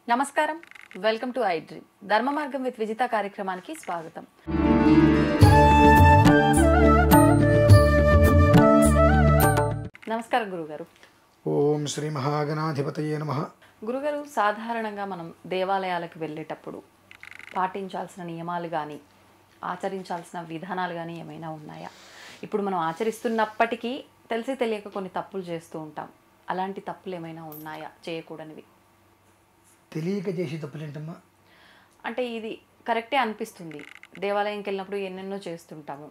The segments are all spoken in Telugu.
నమస్కారం, వెల్కమ్ టు ఐ డ్రీమ్. ధర్మ మార్గం విత్ విజిత కార్యక్రమానికి స్వాగతం. నమస్కారం గురుగారు. ఓం శ్రీ మహాగణాధిపతయే నమః. గురుగారు, సాధారణంగా మనం దేవాలయాలకు వెళ్ళేటప్పుడు పాటించాల్సిన నియమాలు కానీ ఆచరించాల్సిన విధానాలు కానీ ఏమైనా ఉన్నాయా? ఇప్పుడు మనం ఆచరిస్తున్నప్పటికీ తెలిసి తెలియక కొన్ని తప్పులు చేస్తూ ఉంటాం. అలాంటి తప్పులు ఏమైనా ఉన్నాయా చేయకూడనివి? తెలియక చేసే తప్పులేంటమ్మా? అంటే ఇది కరెక్టే అనిపిస్తుంది. దేవాలయంకి వెళ్ళినప్పుడు ఎన్నెన్నో చేస్తుంటాము,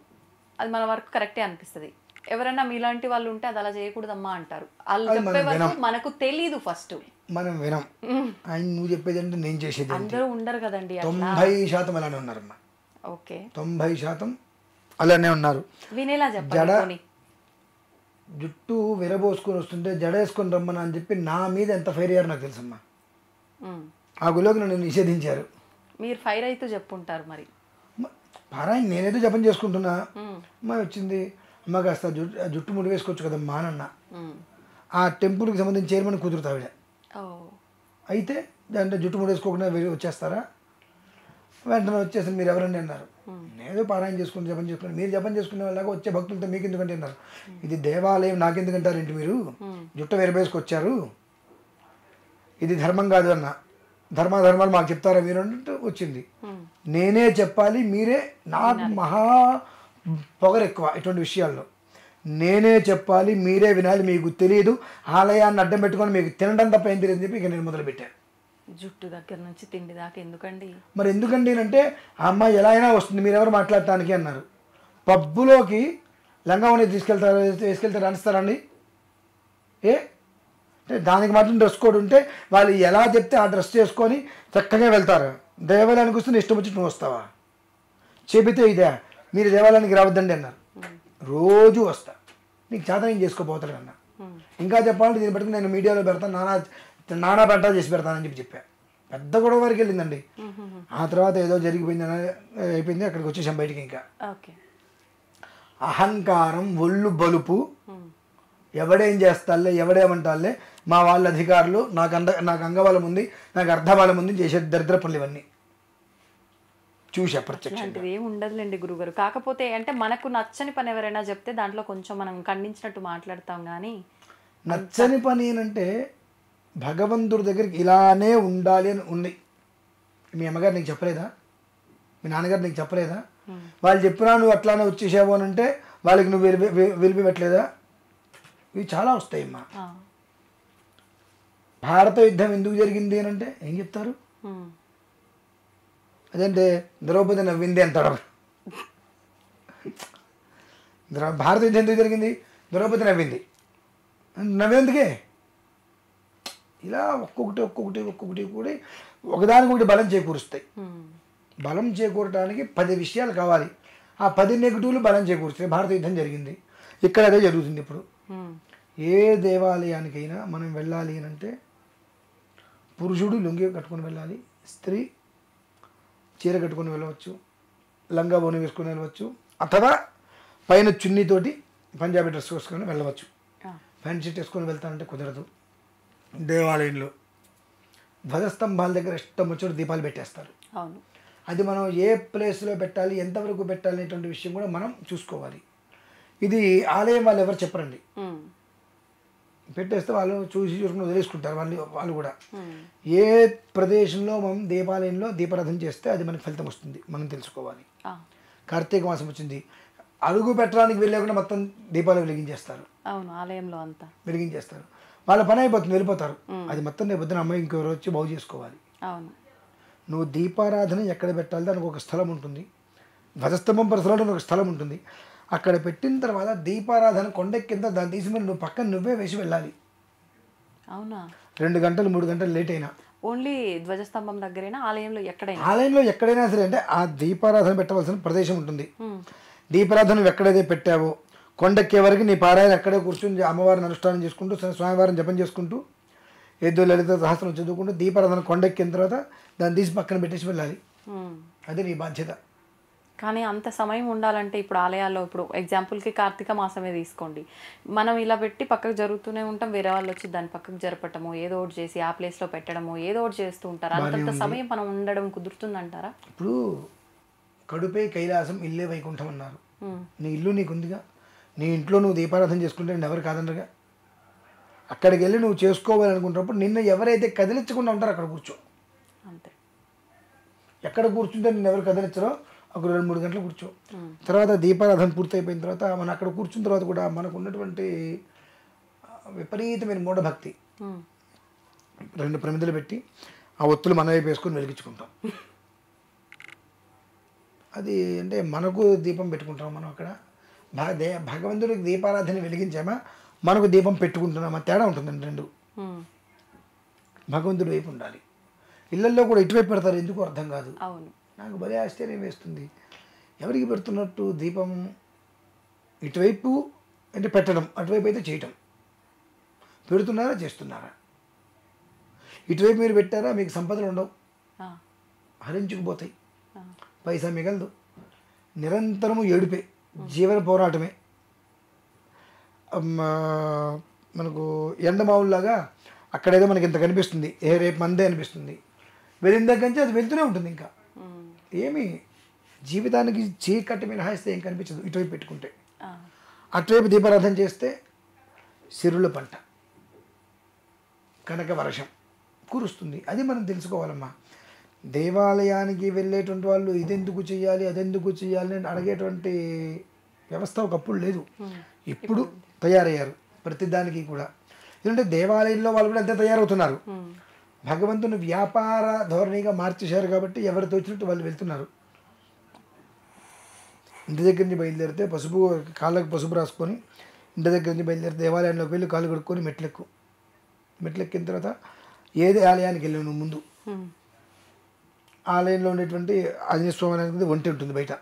అది మన వరకు కరెక్టే అనిపిస్తుంది. ఎవరైనా మీలాంటి వాళ్ళు ఉంటే అది అలా చేయకూడదమ్మా అంటారు. వాళ్ళు చెప్పే వరకు మనకు తెలీదు, ఫస్ట్ మనం వినం. ఆయన నువ్వు చెప్పేది అంటే నేను చేసేది అందరూ ఉండరు కదండి. 90% అలానే ఉన్నారమ్మా. ఓకే, 90% అలానే ఉన్నారు. వినేలా చెప్పండి. జుట్టు విరబోసుకొని వస్తుంటే జడ వేసుకొని రమ్మని అని చెప్పి నా మీద ఎంత ఫైర్ అయ్యారు నాకు తెలుసమ్మా. ఆ గులోకి నన్ను నిషేధించారు. మీరు ఫైర్ అయితే చెప్పుంటారు మరి. పారాయణ నేనేదో జపం చేసుకుంటున్నా, అమ్మ వచ్చింది, అమ్మ కాస్త జుట్టు ముడి వేసుకోవచ్చు కదమ్మా అన్న. ఆ టెంపుల్కి సంబంధించి చైర్మన్ కుదురుతా ఆవిడ. అయితే అంటే జుట్టు ముడి వేసుకోకుండా వచ్చేస్తారా? వెంటనే వచ్చేసి మీరు ఎవరండి అన్నారు. నేనేదో పారాయణ చేసుకుని జపం చేసుకున్నాను. మీరు జపం చేసుకునే వాళ్ళగా వచ్చే భక్తులతో మీకు ఎందుకంటే అన్నారు. ఇది దేవాలయం, నాకెందుకంటారేంటి మీరు? జుట్టు విరబేసుకొచ్చారు, ఇది ధర్మం కాదు అన్న. ధర్మాలు మాకు చెప్తారా మీరు అంటే వచ్చింది. నేనే చెప్పాలి, మీరే. నాకు మహా పొగరు ఎక్కువ ఇటువంటి విషయాల్లో. నేనే చెప్పాలి, మీరే వినాలి. మీకు తెలియదు, ఆలయాన్ని అడ్డం పెట్టుకొని మీకు తినడం తప్ప ఏం తెలియదు చెప్పి ఇక నేను మొదలుపెట్టాను. జుట్టు దగ్గర నుంచి తిండి దాకా ఎందుకండి? మరి ఎందుకండి అంటే ఆ అమ్మాయి ఎలా అయినా వస్తుంది, మీరెవరు మాట్లాడటానికి అన్నారు. పబ్బులోకి లంగావని వేసుకెళ్తారు అనిస్తారండి? దానికి మాత్రం డ్రెస్ కోడ్ ఉంటే వాళ్ళు ఎలా చెప్తే ఆ డ్రెస్ చేసుకొని చక్కగా వెళ్తారు. దేవాలయానికి వస్తే నీ ఇష్టం వచ్చి నువ్వు వస్తావా? చెబితే ఇదే, మీరు దేవాలయానికి రావద్దండి అన్నారు. రోజు వస్తా, నీకు చేత ఏం చేసుకోపోతాడు అన్న. ఇంకా చెప్పాలంటే దీన్ని బట్టి నేను మీడియాలో పెడతాను, నానా పెంటా చేసి పెడతానని చెప్పా. పెద్ద గొడవ వరకు వెళ్ళిందండి. ఆ తర్వాత ఏదో జరిగిపోయింది, అయిపోయింది. అక్కడికి వచ్చేసాం బయటికి. ఇంకా అహంకారం, ఒళ్ళు బలుపు, ఎవడేం చేస్తాలే, ఎవడేమంటాలే, మా వాళ్ళ అధికారులు, నాకు అంగబలం ఉంది, నాకు అర్ధబలం ఉంది, చేసే దరిద్ర పనులు ఇవన్నీ చూసా ప్రత్యక్షంగా. ఏమి ఉండదులేండి గురుగారు. కాకపోతే అంటే మనకు నచ్చని పని ఎవరైనా చెప్తే దాంట్లో కొంచెం మనం ఖండించినట్టు మాట్లాడతాం. కానీ నచ్చని పని ఏంటంటే భగవంతుడి దగ్గరికి ఇలానే ఉండాలి అని ఉంది. మీ అమ్మగారు నీకు చెప్పలేదా? మీ నాన్నగారు నీకు చెప్పలేదా? వాళ్ళు చెప్పినా నువ్వు అట్లానే వచ్చేసావు అని అంటే వాళ్ళకి నువ్వు వెలిపిపెట్టలేదా? ఇవి చాలా వస్తాయమ్మా. భారత యుద్ధం ఎందుకు జరిగింది అని అంటే ఏం చెప్తారు? అదంటే ద్రౌపది నవ్వింది అంటాడు. భారత యుద్ధం ఎందుకు జరిగింది? ద్రౌపది నవ్వింది. నవ్వేందుకే? ఇలా ఒక్కొక్కటి కూడా ఒకదానికొకటి బలం చేకూరుస్తాయి. బలం చేకూరటానికి 10 విషయాలు కావాలి. ఆ 10 నెగిటివ్లు బలం చేకూరుస్తాయి. భారత యుద్ధం జరిగింది, ఇక్కడ అదే జరుగుతుంది. ఇప్పుడు ఏ దేవాలయానికైనా మనం వెళ్ళాలి అని అంటే పురుషుడు లుంగి కట్టుకొని వెళ్ళాలి, స్త్రీ చీర కట్టుకొని వెళ్ళవచ్చు, లంగా బోని వేసుకొని వెళ్ళవచ్చు, అథవా పైన చున్నీతోటి పంజాబీ డ్రెస్ వేసుకొని వెళ్ళవచ్చు. ప్యాంట్ షర్ట్ వేసుకొని వెళ్తానంటే కుదరదు. దేవాలయంలో ధ్వజస్తంభాల దగ్గర ఇష్టం వచ్చి దీపాలు పెట్టేస్తారు. అది మనం ఏ ప్లేస్లో పెట్టాలి, ఎంతవరకు పెట్టాలి అనేటువంటి విషయం కూడా మనం చూసుకోవాలి. ఇది ఆలయం వాళ్ళు ఎవరు చెప్పరండి. పెట్టేస్తే వాళ్ళు చూసుకుని వదిలేసుకుంటారు. వాళ్ళు కూడా ఏ ప్రదేశంలో మనం దేవాలయంలో దీపారాధన చేస్తే అది మనకి ఫలితం వస్తుంది మనం తెలుసుకోవాలి. కార్తీక మాసం వచ్చింది, అడుగు పెట్టడానికి వెళ్ళకుండా మొత్తం దీపాలు వెలిగించేస్తారు. ఆలయంలో అంతా వెలిగించేస్తారు. వాళ్ళ పని అయిపోతుంది, వెళ్ళిపోతారు. అది మొత్తం రేపు పొద్దున అమ్మాయి ఇంకెవరు వచ్చి బాగు చేసుకోవాలి. నువ్వు దీపారాధన ఎక్కడ పెట్టాలి దానికి ఒక స్థలం ఉంటుంది. ధ్వజస్తంభం పరిసరాల్లో ఒక స్థలం ఉంటుంది. అక్కడ పెట్టిన తర్వాత దీపారాధన కొండెక్కింత దాన్ని తీసి నువ్వు పక్కన నువ్వే వేసి వెళ్ళాలి. అవునా? 2 గంటలు 3 గంటలు లేట్ అయినా ఓన్లీ ధ్వజస్తంభం దగ్గరైనా ఆలయంలో ఎక్కడైనా సరే అంటే ఆ దీపారాధన పెట్టవలసిన ప్రదేశం ఉంటుంది. దీపారాధన ఎక్కడైతే పెట్టావో కొండెక్కే వరకు నీ పారాయణ అక్కడే కూర్చొని అమ్మవారిని అనుష్ఠానం చేసుకుంటూ స్వామివారిని జపం చేసుకుంటూ ఏదో లలిత సహస్రం చదువుకుంటూ దీపారాధన కొండెక్కిన తర్వాత దాన్ని తీసి పక్కన పెట్టేసి వెళ్ళాలి. అది నీ బాధ్యత. కానీ అంత సమయం ఉండాలంటే ఇప్పుడు ఆలయాల్లో ఇప్పుడు ఎగ్జాంపుల్కి కార్తీక మాసమే తీసుకోండి, మనం ఇలా పెట్టి పక్కకు జరుగుతూనే ఉంటాం, వేరే వాళ్ళు వచ్చి దాన్ని పక్కకు జరపటము, ఏదో ఒకటి చేసి ఆ ప్లేస్లో పెట్టడము, ఏదో ఒకటి చేస్తూ ఉంటారు. అంతంత సమయం మనం ఉండడం కుదురుతుందంటారా? ఇప్పుడు కడుపే కైలాసం ఇల్లే వైకుంఠం అన్నారు. నీ ఇల్లు నీకుందిగా, నీ ఇంట్లో నువ్వు దీపారాధన చేసుకుంటే నేను ఎవరు కాదనరుగా. అక్కడికి వెళ్ళి నువ్వు చేసుకోవాలనుకుంటున్నప్పుడు నిన్ను ఎవరైతే కదిలించకుండా ఉంటారో అక్కడ కూర్చో. అంతే. ఎక్కడ కూర్చుంటే నిన్ను ఎవరు కదిలించరో అక్కడ 2-3 గంటలు కూర్చో. తర్వాత దీపారాధన పూర్తయిపోయిన తర్వాత మనం అక్కడ కూర్చున్న తర్వాత కూడా మనకు ఉన్నటువంటి విపరీతమైన మూఢభక్తి 2 ప్రమిదలు పెట్టి ఆ ఒత్తులు మన వైపు వేసుకొని వెలిగించుకుంటాం. అది అంటే మనకు దీపం పెట్టుకుంటాం మనం అక్కడ. భగవంతుడికి దీపారాధన వెలిగించామా, మనకు దీపం పెట్టుకుంటున్నామా, తేడా ఉంటుందండి 2. భగవంతుడి వైపు ఉండాలి. ఇళ్ళల్లో కూడా ఇటువైపు పెడతారు, ఎందుకు అర్థం కాదు. అవును. నాకు భలే ఆశ్చర్యం వేస్తుంది. ఎవరికి పెడుతున్నట్టు దీపం? ఇటువైపు అంటే పెట్టడం, అటువైపు అయితే చేయటం. పెడుతున్నారా, చేస్తున్నారా? ఇటువైపు మీరు పెట్టారా, మీకు సంపదలు ఉండవు, హరించుకుపోతాయి, పైసా మిగలదు, నిరంతరము ఏడుపే, జీవన పోరాటమే. మనకు ఎండమావుల్లాగా అక్కడేదో మనకి ఇంత కనిపిస్తుంది, రేపు మందే అనిపిస్తుంది, వెళ్ళిన దగ్గర నుంచి అది వెళ్తూనే ఉంటుంది. ఇంకా ఏమి జీవితానికి చీకటి మినహాయిస్తే ఏం కనిపించదు ఇటువైపు పెట్టుకుంటే. అటువైపు దీపారాధన చేస్తే సిరుల పంట, కనక వర్షం కురుస్తుంది. అది మనం తెలుసుకోవాలమ్మా. దేవాలయానికి వెళ్ళేటువంటి వాళ్ళు ఇదెందుకు చేయాలి, అదెందుకు చేయాలి అని అడిగేటువంటి వ్యవస్థ ఒకప్పుడు లేదు, ఇప్పుడు తయారయ్యారు ప్రతిదానికి కూడా. ఎందుకంటే దేవాలయంలో వాళ్ళు కూడా అంతే తయారవుతున్నారు. భగవంతుని వ్యాపార ధోరణిగా మార్చేశారు కాబట్టి ఎవరితో వచ్చినట్టు వాళ్ళు వెళ్తున్నారు. ఇంటి దగ్గర నుంచి బయలుదేరితే కాళ్ళకు పసుపు రాసుకొని ఇంటి దగ్గర నుంచి బయలుదేరితే దేవాలయంలోకి వెళ్ళి కాళ్ళు కడుక్కొని మెట్లెక్కిన తర్వాత ఏది ఆలయానికి వెళ్ళావు నువ్వు ముందు, ఆలయంలో ఉండేటువంటి ఆంజనేయ స్వామి అనేది ఒంటి ఉంటుంది, బయట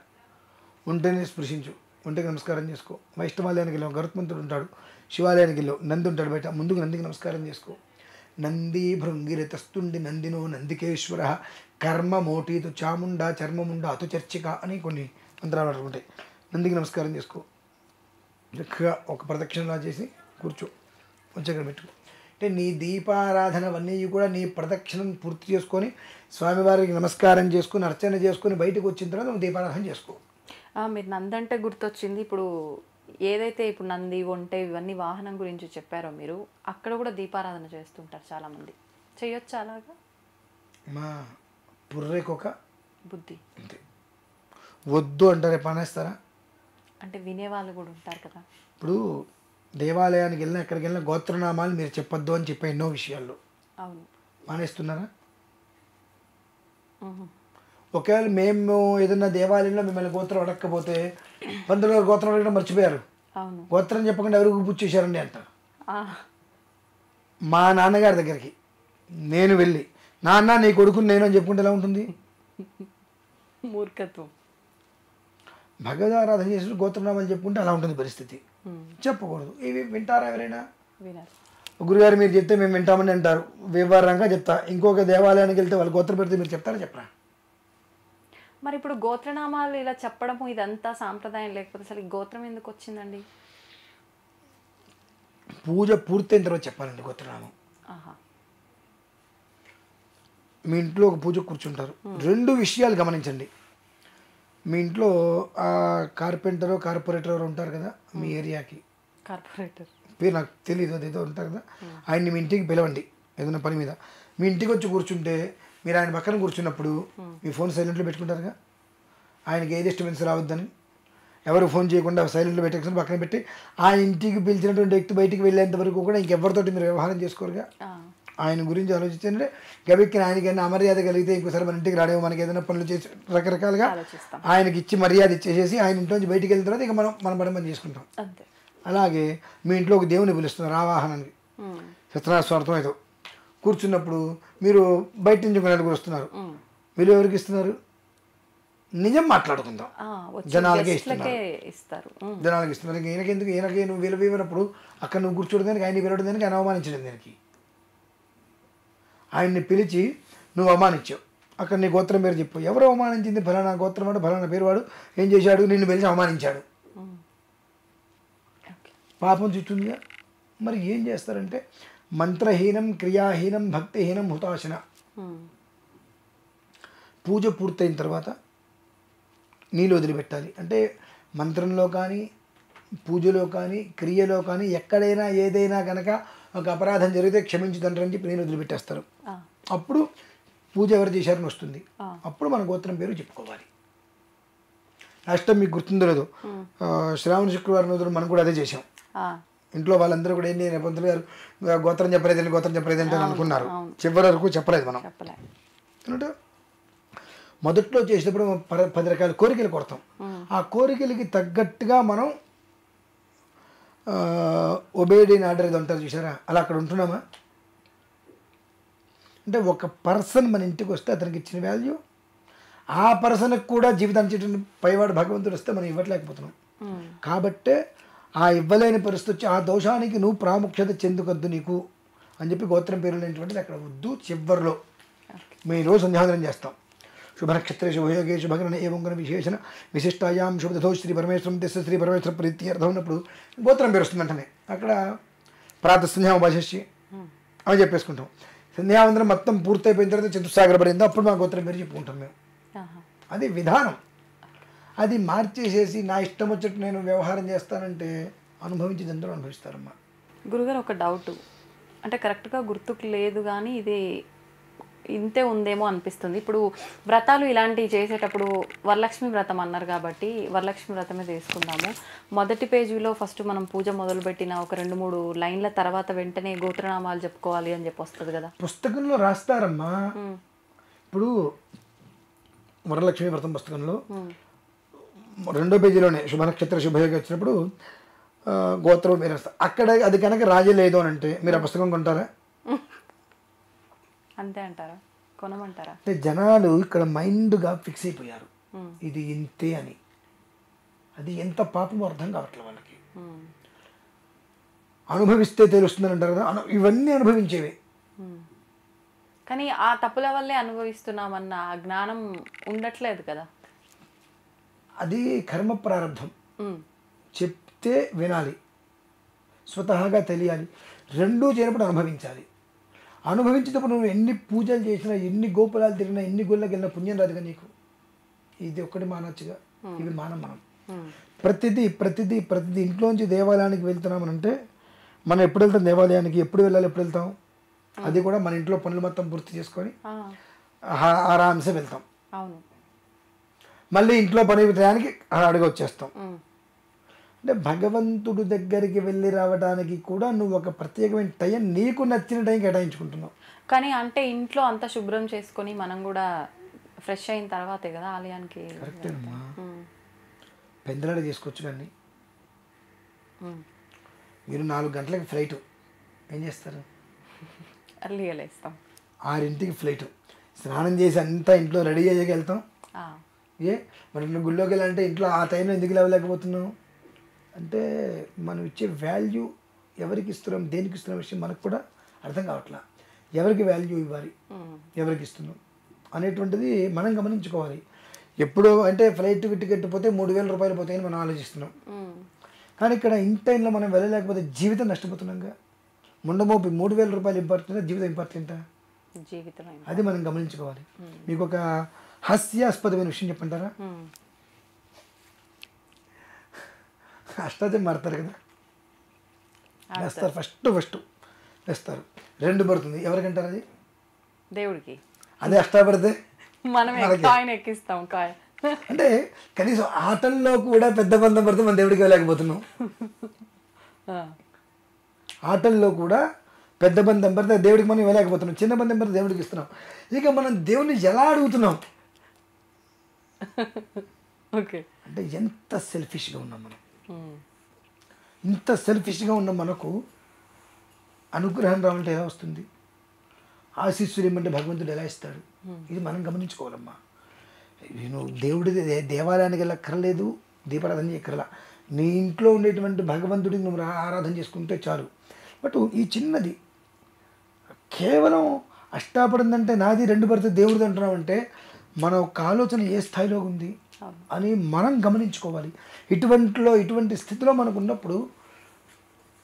ఒంటిని స్పృశించు, ఒంటికి నమస్కారం చేసుకో. వైష్ణవాలయానికి వెళ్ళావు, గరుత్మంతుడు ఉంటాడు. శివాలయానికి వెళ్ళావు, నంది ఉంటాడు బయట, ముందుకు నందికి నమస్కారం చేసుకో. నంది భృంగిరతస్తుండి నందినో నందికేశ్వర కర్మ మోటీతు చాముండ చర్మముండ అతు చర్చిక అని కొన్ని మంత్రాలు ఉంటాయి. నందికి నమస్కారం చేసుకో, చక్కగా ఒక ప్రదక్షిణలా చేసి కూర్చో, వచ్చి పెట్టుకో. అంటే నీ దీపారాధన అవన్నీ కూడా నీ ప్రదక్షిణం పూర్తి చేసుకొని స్వామివారికి నమస్కారం చేసుకొని అర్చన చేసుకొని బయటకు వచ్చిన తర్వాత నువ్వు దీపారాధన చేసుకో. మీరు నంది అంటే గుర్తొచ్చింది. ఇప్పుడు ఏదైతే ఇప్పుడు నంది ఒంటె ఇవన్నీ వాహనం గురించి చెప్పారో మీరు, అక్కడ కూడా దీపారాధన చేస్తుంటారు చాలామంది, చేయొచ్చు అలాగా? మా పుర్రెకొక బుద్ధి అంతే, వద్దు అంటారే పానేస్తారా? అంటే వినేవాళ్ళు కూడా ఉంటారు కదా. ఇప్పుడు దేవాలయానికి వెళ్ళినా ఎక్కడికి వెళ్ళినా గోత్రనామాలు మీరు చెప్పొద్దు అని చెప్పే ఎన్నో విషయాల్లో. అవును. మానేస్తున్నారా? ఒకవేళ మేము ఏదైనా దేవాలయంలో మిమ్మల్ని గోత్రం అడగకపోతే 19 గోత్రం అడగడం మర్చిపోయారు, అవును, గోత్రం చెప్పకుండా ఎవరికి పూజ చేశారండి అంటారు. మా నాన్నగారి దగ్గరికి నేను వెళ్ళి నాన్న నీ కొడుకుని నేను అని చెప్పుకుంటే ఎలా ఉంటుంది? మూర్ఖత్వం. భగవదారాధన చేసి గోత్రనామాలు చెప్పుకుంటే అలా ఉంటుంది పరిస్థితి. చెప్పకూడదు. ఇవి వింటారా ఎవరైనా? గురుగారు మీరు చెప్తే మేము వింటామని అంటారు, వివరంగా చెప్తా. ఇంకొక దేవాలయానికి వెళ్తే వాళ్ళు గోత్రం పెడితే మీరు చెప్తారా చెప్పరా? మరి ఇప్పుడు గోత్రనామాలు ఇలా చెప్పడము ఇదంతా సాంప్రదాయం, లేకపోతే అసలు ఈ గోత్రం ఎందుకు వచ్చిందండి? పూజ పూర్తయిన తర్వాత చెప్పాలండి గోత్రనామం. మీ ఇంట్లో ఒక పూజ కూర్చుంటారు, 2 విషయాలు గమనించండి. మీ ఇంట్లో కార్పెంటరో కార్పొరేటర్ ఎవరు ఉంటారు కదా మీ ఏరియాకి, కార్పొరేటర్ పేరు నాకు తెలియదు, అదేదో ఉంటారు కదా, ఆయన్ని మీ ఇంటికి పిలవండి ఏదైనా పని మీద. మీ ఇంటికి వచ్చి కూర్చుంటే మీరు ఆయన పక్కన కూర్చున్నప్పుడు మీ ఫోన్ సైలెంట్లో పెట్టుకుంటారుగా, ఆయనకి ఏ డిస్టర్బెన్స్ రావద్దని. ఎవరు ఫోన్ చేయకుండా సైలెంట్లో పెట్టేసుకుని పక్కన పెట్టి ఆ ఇంటికి పిలిచినటువంటి వ్యక్తి బయటికి వెళ్ళేంత వరకు కూడా ఇంకెవరితోటి మీరు వ్యవహారం చేసుకోరుగా. ఆయన గురించి ఆలోచించంటే గబిక్కి ఆయనకైనా అమర్యాద కలిగితే ఇంకోసారి మన ఇంటికి రాడేమో, మనకి ఏదైనా పనులు చేసి రకరకాలుగా ఆయనకి ఇచ్చి మర్యాద ఇచ్చేసేసి ఆయన ఇంట్లోంచి బయటికి వెళ్ళిన తర్వాత ఇక మనం పని చేసుకుంటాం. అలాగే మీ ఇంట్లో ఒక దేవుని పిలుస్తున్నారు ఆవాహనానికి, సత్యనారాయణ ఏదో కూర్చున్నప్పుడు మీరు బయట నుంచి ఒక నలుగురు వస్తున్నారు, మీరు ఎవరికి ఇస్తున్నారు? నిజం మాట్లాడుకుందాం, జనాలకే ఇస్తారు. జనాలకి ఇస్తున్నారు. ఈయనకెందుకు, ఈయనకి నువ్వు విలువైనప్పుడు అక్కడ నువ్వు కూర్చోవడం దానికి, ఆయన విలవడం దానికి, ఆయన అవమానించడం దానికి. ఆయన్ని పిలిచి నువ్వు అవమానించావు, అక్కడ నీ గోత్రం పేరు చెప్పు. ఎవరు అవమానించింది? ఫలానా గోత్రం వాడు, ఫలానా పేరు వాడు ఏం చేశాడు, నిన్ను పిలిచి అవమానించాడు. పాపం చుట్టుందిగా. మరి ఏం చేస్తారంటే మంత్రహీనం, క్రియాహీనం, భక్తిహీనం, హుతాశన. పూజ పూర్తయిన తర్వాత నీళ్ళు వదిలిపెట్టాలి. అంటే మంత్రంలో కానీ, పూజలో కానీ, క్రియలో కానీ ఎక్కడైనా ఏదైనా కనుక ఒక అపరాధం జరిగితే క్షమించు తండ్రి అని చెప్పి నీళ్ళు వదిలిపెట్టేస్తారు. అప్పుడు పూజ ఎవరు చేశారని వస్తుంది. అప్పుడు మన గోత్రం పేరు చెప్పుకోవాలి. లాస్ట్ మీకు గుర్తుందో లేదో, శ్రావణ శుక్రవారం రోజున మనం కూడా అదే చేసాం. ఇంట్లో వాళ్ళందరూ కూడా ఏంటి, పంతులు గారు గోత్రం చెప్పలేదండి, గోత్రం చెప్పలేదంటే అనుకున్నారు. చివరి వరకు చెప్పలేదు మనం. అంటే మొదట్లో చేసేటప్పుడు 10 రకాల కోరికలు కొడతాం. ఆ కోరికలకి తగ్గట్టుగా మనం ఒబేడ్ ఇన్ ఆర్డర్ ఏదో అంటారు చూసారా, అలా అక్కడ ఉంటున్నామా? అంటే ఒక పర్సన్ మన ఇంటికి వస్తే అతనికి ఇచ్చిన వాల్యూ, ఆ పర్సన్కి కూడా జీవితాన్ని పైవాడు భగవంతుడు వస్తే మనం ఇవ్వట్లేకపోతున్నాం. కాబట్టే ఆ ఇవ్వలేని పరిస్థితి వచ్చి ఆ దోషానికి నువ్వు ప్రాముఖ్యత చెందుకొద్దు నీకు అని చెప్పి గోత్రం పేరు లేనటువంటిది అక్కడ వద్దు. చివరిలో మేము ఈరోజు సంధ్యావందనం చేస్తాం. శుభ నక్షత్రే శుభయోగే శుభగ్రహణ ఏవంగన విశేషణ విశిష్టాయాం శుభదతో శ్రీ పరమేశ్వరం తెస్త శ్రీ పరమేశ్వర ప్రీత్యర్థం ఉన్నప్పుడు గోత్రం పేరు వస్తుంది. వెంటనే అక్కడ ప్రాతः సంధ్యాభాషి అని చెప్పేసుకుంటాం. సంధ్యావందనం మొత్తం పూర్తయిపోయిన తర్వాత చతుస్సాగర పడిందో అప్పుడు మా గోత్రం పేరు చెప్పుకుంటాం మేము. అది విధానం. అది మార్చేసేసి నా ఇష్టం వచ్చేట్టు నేను వ్యవహారం చేస్తానంటే అనుభవించేది అందరూ అనుభవిస్తారమ్మా. గురుగారు ఒక డౌట్, అంటే కరెక్ట్గా గుర్తుకు లేదు కానీ ఇది ఇంతే ఉందేమో అనిపిస్తుంది. ఇప్పుడు వ్రతాలు ఇలాంటివి చేసేటప్పుడు వరలక్ష్మి వ్రతం అన్నారు కాబట్టి వరలక్ష్మి వ్రతమే తీసుకుందాము. మొదటి పేజీలో ఫస్ట్ మనం పూజ మొదలుపెట్టిన ఒక 2-3 లైన్ల తర్వాత వెంటనే గోత్రనామాలు చెప్పుకోవాలి అని చెప్పి వస్తుంది కదా, పుస్తకంలో రాస్తారమ్మా. ఇప్పుడు వరలక్ష్మి వ్రతం పుస్తకంలో 2వ పేజీలోనే శుభ నక్షత్ర శుభయోగి వచ్చినప్పుడు గోత్రం పేరు వస్తారు. అక్కడ అది కనుక రాజలేదు అని అంటే మీరు ఆ పుస్తకం కొంటారా? అంతే అంటారా? కొనమంటారా? అంటే జనాలు ఇక్కడ మైండ్గా ఫిక్స్ అయిపోయారు ఇది ఇంతే అని. అది ఎంత పాపమో అర్థం కావట్లేదు వాళ్ళకి. అనుభవిస్తే తెలుస్తుందని అంటారు కదా, ఇవన్నీ అనుభవించేవి. కానీ ఆ తప్పుల వల్లే అనుభవిస్తున్నామన్న జ్ఞానం ఉండట్లేదు కదా. అది కర్మ ప్రారంభం. చెప్తే వినాలి, స్వతహాగా తెలియాలి, రెండూ చేయనప్పుడు అనుభవించాలి. అనుభవించేటప్పుడు నువ్వు ఎన్ని పూజలు చేసినా, ఎన్ని గోపురాలు తిరిగినా, ఎన్ని గుళ్ళకి వెళ్ళినా పుణ్యం రాదుగా నీకు. ఇది ఒక్కటి మానొచ్చుగా, ఇవి మనం ప్రతిదీ ప్రతిదీ ప్రతిదీ ఇంట్లోంచి దేవాలయానికి వెళ్తున్నామనంటే మనం ఎప్పుడు వెళ్తాం దేవాలయానికి? ఎప్పుడు వెళ్ళాలి, ఎప్పుడు వెళ్తాం? అది కూడా మన ఇంట్లో పనులు మొత్తం పూర్తి చేసుకొని ఆరాంసే వెళ్తాం. మళ్ళీ ఇంట్లో పని టయానికి అడిగి వచ్చేస్తాం. అంటే భగవంతుడి దగ్గరికి వెళ్ళి రావడానికి కూడా నువ్వు ఒక ప్రత్యేకమైన టైం, నీకు నచ్చిన టైం కేటాయించుకుంటున్నావు. కానీ అంటే ఇంట్లో అంతా శుభ్రం చేసుకొని మనం కూడా ఫ్రెష్ అయిన తర్వాతే కదా ఆలయానికి. కరెక్టేనమ్మా. పెందలాడ చేసుకోవచ్చు. కానీ మీరు 4 గంటలకి ఫ్లైట్ ఏం చేస్తారు? అర్లీగా లేస్తాం. 6ంటికి ఫ్లైట్, స్నానం చేసి అంతా ఇంట్లో రెడీ అయ్యాక వెళ్తాం. మరి నువ్వు గుళ్ళోకి వెళ్ళాలంటే ఇంట్లో ఆ టైంలో ఎందుకు లేవలేకపోతున్నావు అంటే మనం ఇచ్చే వాల్యూ ఎవరికి ఇస్తున్నాం, దేనికి ఇస్తున్నాం విషయం మనకు కూడా అర్థం కావట్లా. ఎవరికి వాల్యూ ఇవ్వాలి, ఎవరికి ఇస్తున్నాం అనేటువంటిది మనం గమనించుకోవాలి. ఎప్పుడు అంటే ఫ్లైట్ టికెట్ పోతే 3,000 రూపాయలు పోతాయని మనం ఆలోచిస్తున్నాం. కానీ ఇక్కడ ఇన్ టైంలో మనం వెళ్ళలేకపోతే జీవితం నష్టపోతున్నాంగా. ముండమోపి 3,000 రూపాయలు ఇంపార్టెంటా, జీవితం ఇంపార్టెంటా? జీవితం. అది మనం గమనించుకోవాలి. మీకు ఒక హాస్యాస్పదమైన విషయం చెప్పంటారా? అష్టాచం మారుతారు కదా, వేస్తారు. ఫస్ట్ వేస్తారు, 2 పడుతుంది. ఎవరికంటారు అది? దేవుడికి. అదే అష్టాపడితే మనం కాయిన్ ఎక్కిస్తాం. కాయ అంటే కనీసం ఆటల్లో కూడా పెద్ద బంధం పడితే మనం దేవుడికి వెళ్ళలేకపోతున్నాం. ఆటల్లో కూడా పెద్ద బంధం పడితే దేవుడికి మనం వెళ్ళలేకపోతున్నాం, చిన్న బంధం పడితే దేవుడికి ఇస్తున్నాం. ఇక మనం దేవుడిని ఎలా అడుగుతున్నాం అంటే ఎంత సెల్ఫిష్గా ఉన్నాం మనం. ఇంత సెల్ఫిష్గా ఉన్న మనకు అనుగ్రహం రావాలంటే ఎలా వస్తుంది? ఆశీస్సులు ఇమ్మంటే భగవంతుడు ఎలా ఇస్తాడు? ఇది మనం గమనించుకోవాలమ్మా. నేను దేవుడి దేవాలయానికి వెళ్ళక్కర్లేదు, దీపారాధన చేయక్కర్లా. నీ ఇంట్లో ఉండేటువంటి భగవంతుడికి నువ్వు ఆరాధన చేసుకుంటే చాలు. బట్ ఈ చిన్నది కేవలం అష్టాపడిందంటే నాది 2 పడితే దేవుడిది అంటున్నామంటే మన యొక్క ఆలోచన ఏ స్థాయిలో ఉంది అని మనం గమనించుకోవాలి. ఇటువంటి స్థితిలో మనకు ఉన్నప్పుడు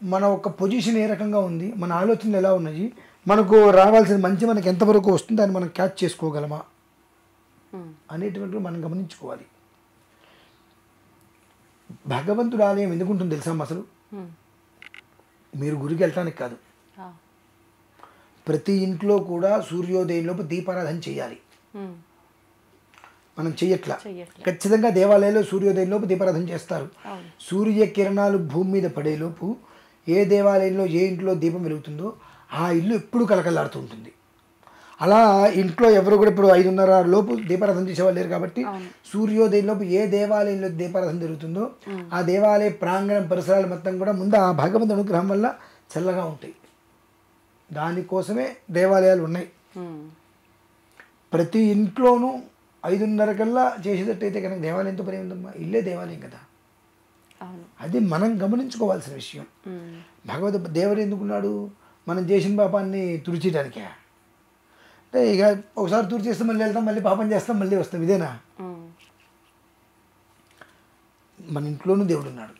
మన ఒక పొజిషన్ ఏ రకంగా ఉంది, మన ఆలోచనలు ఎలా ఉన్నాయి, మనకు రావాల్సిన మంచి మనకి ఎంతవరకు వస్తుంది అని మనం క్యాచ్ చేసుకోగలమా అనేటువంటివి మనం గమనించుకోవాలి. భగవంతుడు ఆలయం ఎందుకు ఉంటుంది తెలుసా అసలు? మీరు గుడికి వెళ్ళటానికి కాదు, ప్రతి ఇంట్లో కూడా సూర్యోదయంలోపు దీపారాధన చేయాలి. మనం చెయ్యట్లా. ఖచ్చితంగా దేవాలయాల్లో సూర్యోదయంలోపు దీపారాధన చేస్తారు. సూర్యకిరణాలు భూమి మీద పడేలోపు ఏ దేవాలయంలో ఏ ఇంట్లో దీపం వెలుగుతుందో ఆ ఇల్లు ఎప్పుడు కలకలాడుతూ ఉంటుంది. అలా ఇంట్లో ఎవరు కూడా ఇప్పుడు 5:30 లోపు దీపారాధన చేసేవాళ్ళు లేరు కాబట్టి సూర్యోదయంలోపు ఏ దేవాలయంలో దీపారాధన జరుగుతుందో ఆ దేవాలయ ప్రాంగణం పరిసరాలు మొత్తం కూడా ముందు ఆ భగవంతుడి అనుగ్రహం వల్ల చల్లగా ఉంటాయి. దానికోసమే దేవాలయాలు ఉన్నాయి. ప్రతి ఇంట్లోనూ 5:30 కల్లా చేసేటట్టయితే కనుక దేవాలయంతో పని ఉందమ్మా, ఇల్లే దేవాలయం కదా. అది మనం గమనించుకోవాల్సిన విషయం. దేవుడు ఎందుకున్నాడు? మనం చేసిన పాపాన్ని తుడిచేయడానికే. అంటే ఇక ఒకసారి తుడిచేస్తే మళ్ళీ వెళ్తాం, మళ్ళీ పాపం చేస్తాం, మళ్ళీ వస్తాం, ఇదేనా? మన ఇంట్లోనూ దేవుడు ఉన్నాడు.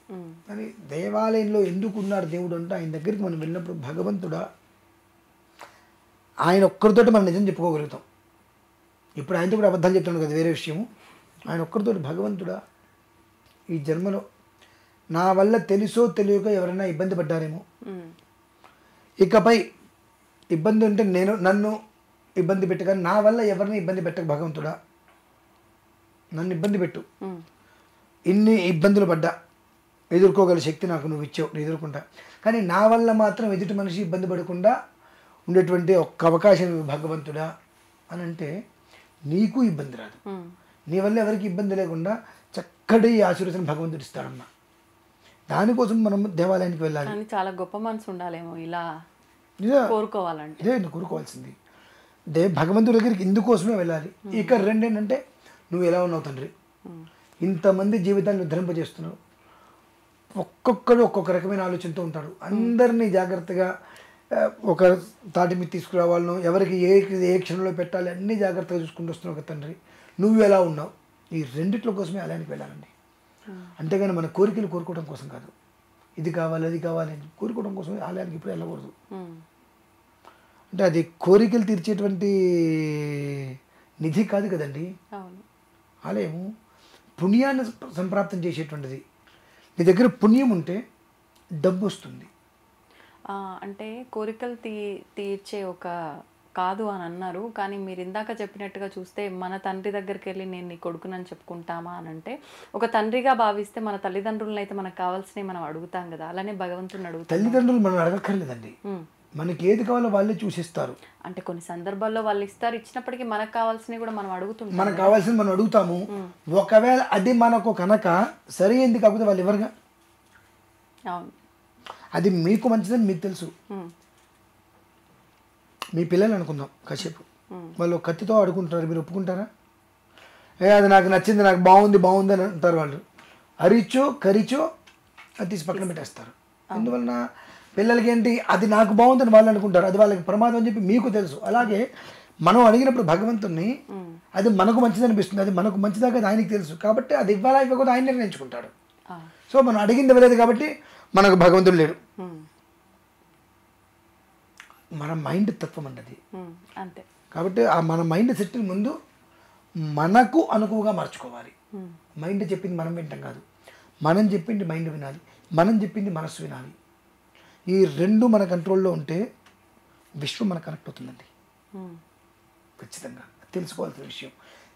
కానీ దేవాలయంలో ఎందుకు ఉన్నాడు దేవుడు అంటే ఆయన దగ్గరికి మనం వెళ్ళినప్పుడు భగవంతుడా, ఆయన ఒక్కరితోటి మనం నిజం చెప్పుకోగలుగుతాం. ఇప్పుడు ఆయనతో కూడా అబద్ధాలు చెప్తున్నాడు కదా, వేరే విషయము. ఆయన ఒక్కరితోటి భగవంతుడా, ఈ జన్మలో నా వల్ల తెలుసో తెలియక ఎవరైనా ఇబ్బంది పడ్డారేమో, ఇకపై ఇబ్బంది ఉంటే నన్ను ఇబ్బంది పెట్టు, కానీ నా వల్ల ఎవరిని ఇబ్బంది పెట్టక భగవంతుడా, నన్ను ఇబ్బంది పెట్టు. ఇన్ని ఇబ్బందులు పడ్డా ఎదుర్కోగల శక్తి నాకు నువ్వు ఇచ్చావు, నేను ఎదుర్కొంటా. కానీ నా వల్ల మాత్రం ఎదుటి మనిషి ఇబ్బంది పడకుండా ఉండేటువంటి ఒక్క అవకాశం భగవంతుడా అని అంటే నీకు ఇబ్బంది రాదు. నీ వల్ల ఎవరికి ఇబ్బంది లేకుండా చక్కటి ఆశీర్వచనం భగవంతుడు ఇస్తాడమ్మా. దానికోసం మనం దేవాలయానికి వెళ్ళాలి. చాలా గొప్ప మనసు ఉండాలేమో ఇలా కోరుకోవాలంటే. ఇదే కోరుకోవాల్సింది. భగవంతుడి దగ్గరికి ఇందుకోసమే వెళ్ళాలి. ఇక రెండేంటంటే నువ్వు ఎలా ఉన్నావు తండ్రి, ఇంతమంది జీవితాన్ని ఉద్ధరింపజేస్తున్నావు. ఒక్కొక్కడు ఒక్కొక్క రకమైన ఆలోచనతో ఉంటాడు. అందరినీ జాగ్రత్తగా ఒక తాటి మీద తీసుకురావాలను, ఎవరికి ఏ క్షణంలో పెట్టాలి అన్నీ జాగ్రత్తగా చూసుకుంటూ వస్తున్నావు కదా తండ్రి, నువ్వు ఎలా ఉన్నావు. ఈ రెండిట్లో కోసమే ఆలయానికి వెళ్ళాలండి. అంతేగాని మన కోరికలు కోరుకోవడం కోసం కాదు. ఇది కావాలి అది కావాలి అని కోరుకోవడం కోసం ఆలయానికి ఇప్పుడు వెళ్ళకూడదు. అంటే అది కోరికలు తీర్చేటువంటి నిధి కాదు కదండి. ఆలయము పుణ్యాన్ని సంప్రాప్తం చేసేటువంటిది. నీ దగ్గర పుణ్యం ఉంటే డబ్బు వస్తుంది. అంటే కోరికలు తీర్చే ఒక కాదు అని అన్నారు. కానీ మీరు ఇందాక చెప్పినట్టుగా చూస్తే మన తండ్రి దగ్గరికి వెళ్ళి నేను నీ కొడుకునని చెప్పుకుంటామా అని అంటే ఒక తండ్రిగా భావిస్తే మన తల్లిదండ్రులను అయితే మనకు కావాల్సినవి మనం అడుగుతాం కదా, అలానే భగవంతుని అడుగుతాం. తల్లిదండ్రులు మనం అడగక్కర్లేదండి, మనకి ఏది కావాలో వాళ్ళే చూసిస్తారు. అంటే కొన్ని సందర్భాల్లో వాళ్ళు ఇస్తారు, ఇచ్చినప్పటికీ మనకు కావాల్సినవి కూడా మనం అడుగుతుంటాం. మనకు కావాల్సింది మనం అడుగుతాము. ఒకవేళ అది మనకు కనుక సరి అయింది కాకపోతే వాళ్ళు ఎవరుగా. అవును, అది మీకు మంచిదని మీకు తెలుసు. మీ పిల్లలు అనుకుందాం కాసేపు, వాళ్ళు కత్తితో ఆడుకుంటారు, మీరు ఒప్పుకుంటారా? అది నాకు నచ్చింది, నాకు బాగుంది బాగుంది అని అంటారు వాళ్ళు. అరిచో కరిచో అది తీసి పక్కన పెట్టేస్తారు. అందువలన పిల్లలకి ఏంటి, అది నాకు బాగుందని వాళ్ళు అనుకుంటారు, అది వాళ్ళకి ప్రమాదం అని చెప్పి మీకు తెలుసు. అలాగే మనం అడిగినప్పుడు భగవంతుని అది మనకు మంచిది అనిపిస్తుంది, అది మనకు మంచిదాకా అది ఆయనకి తెలుసు. కాబట్టి అది ఇవ్వాలా ఇవ్వకూడదు ఆయన నిర్ణయించుకుంటాడు. సో మనం అడిగింది ఇవ్వలేదు కాబట్టి మనకు భగవంతుడు లేడు. మన మైండ్ తత్వం అన్నది అంతే. కాబట్టి ఆ మన మైండ్ సెట్టింగ్ ముందు మనకు అనుకువగా మార్చుకోవాలి. మైండ్ చెప్పింది మనం వింటాం కాదు, మనం చెప్పింది మైండ్ వినాలి, మనం చెప్పింది మనస్సు వినాలి. ఈ రెండు మన కంట్రోల్లో ఉంటే విశ్వం మనకు కనెక్ట్ అవుతుందండి. ఖచ్చితంగా తెలుసుకోవాల్సిన విషయం.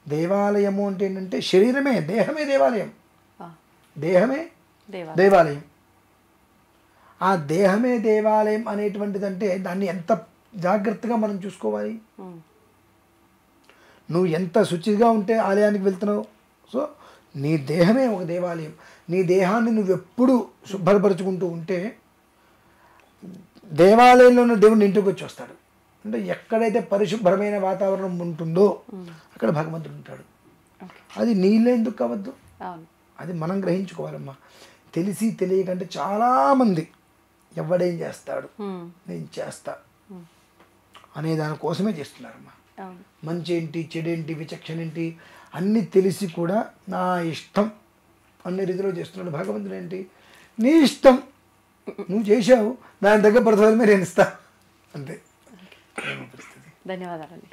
దేవాలయము అంటే ఏంటంటే శరీరమే, దేహమే దేవాలయం, దేహమే దేవాలయం. ఆ దేహమే దేవాలయం అనేటువంటిదంటే దాన్ని ఎంత జాగ్రత్తగా మనం చూసుకోవాలి. నువ్వు ఎంత శుచిగా ఉంటే ఆలయానికి వెళ్తున్నావు. సో నీ దేహమే ఒక దేవాలయం. నీ దేహాన్ని నువ్వు ఎప్పుడు శుభ్రపరుచుకుంటూ ఉంటే దేవాలయంలో ఉన్న దేవుడు ఇంటికి వచ్చి వస్తాడు. అంటే ఎక్కడైతే పరిశుభ్రమైన వాతావరణం ఉంటుందో అక్కడ భగవంతుడు ఉంటాడు. అది నీళ్ళే ఎందుకు కావద్దు, అది మనం గ్రహించుకోవాలమ్మా. తెలిసి తెలియకంటే చాలామంది ఎవడేం చేస్తాడు నేను చేస్తా అనే దానికోసమే చేస్తున్నారమ్మా. అవును. మంచి ఏంటి, చెడేంటి, విచక్షణ ఏంటి అన్నీ తెలిసి కూడా నా ఇష్టం అన్ని రీతిలో చేస్తున్నాడు. భగవంతుడు ఏంటి, నీ ఇష్టం, నువ్వు చేశావు, దాని దగ్గర ప్రతిఫలమే నేను ఇస్తా, అంతే. ధన్యవాదాలండి.